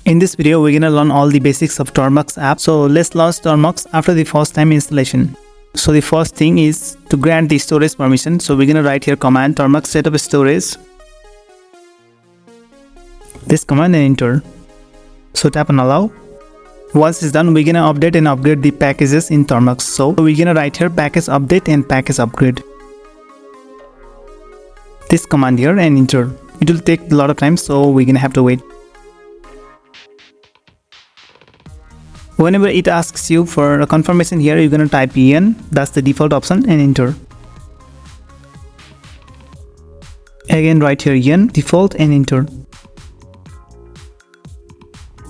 In this video, we're gonna learn all the basics of Termux app. So let's launch Termux after the first time installation. So the first thing is to grant the storage permission. So we're gonna write here command termux-setup-storage. This command and enter. So tap on allow. Once it's done, we're gonna update and upgrade the packages in Termux. So we're gonna write here package update and package upgrade. This command here and enter. It will take a lot of time, so we're gonna have to wait. Whenever it asks you for a confirmation here, you're gonna type en, that's the default option, and enter. Again write here en, default, and enter.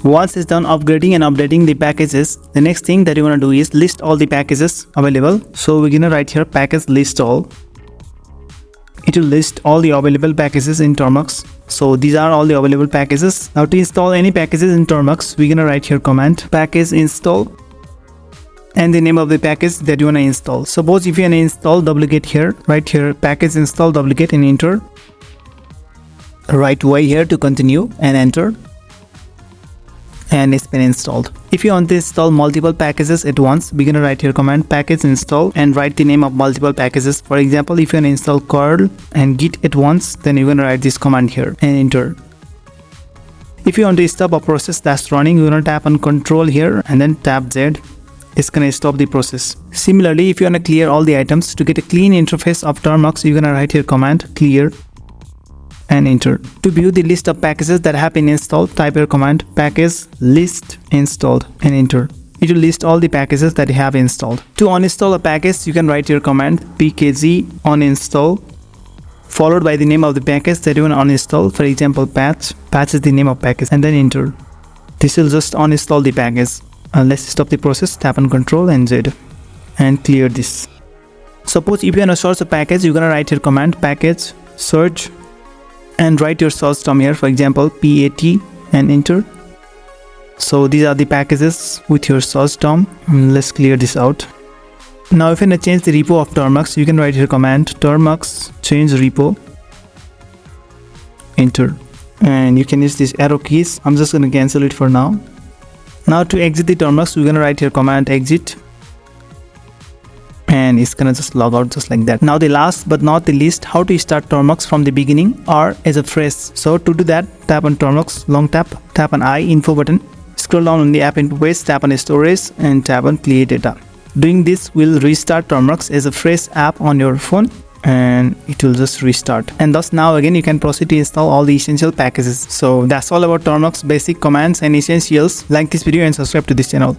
Once it's done upgrading and updating the packages, the next thing that you want to do is list all the packages available. So we're gonna write here package list all. It will list all the available packages in Termux. So these are all the available packages. Now to install any packages in Termux, we're gonna write here command package install and the name of the package that you wanna install. Suppose if you wanna install wget here, write here package install wget and enter. Write y here to continue and enter. And it's been installed. If you want to install multiple packages at once, we're gonna write here command package install and write the name of multiple packages. For example, if you want to install curl and git at once, then you're gonna write this command here and enter. If you want to stop a process that's running, you're gonna tap on control here and then tap Z. It's gonna stop the process. Similarly, if you want to clear all the items to get a clean interface of Termux, you're gonna write here command clear and enter. To view the list of packages that have been installed, type your command package list installed and enter. It will list all the packages that you have installed. To uninstall a package, you can write your command pkg uninstall followed by the name of the package that you want to uninstall. For example, patch is the name of package, and then enter. This will just uninstall the package. Let's stop the process, tap on Ctrl and Z and clear this. Suppose if you want to search a package, you're gonna write your command package search and write your source term here, for example pat, and enter. So these are the packages with your source term. Let's clear this out. Now if you want to change the repo of Termux, you can write here command termux change repo, enter, and you can use these arrow keys. I'm just going to cancel it for now. Now to exit the Termux, we're going to write here command exit, and it's gonna just log out just like that. Now the last but not the least, how to start Termux from the beginning or as a fresh. So to do that, tap on Termux, long tap on I info button, scroll down on the app info page, tap on storage and tap on clear data. Doing this will restart Termux as a fresh app on your phone and it will just restart. And thus now again you can proceed to install all the essential packages. So that's all about Termux basic commands and essentials. Like this video and subscribe to this channel.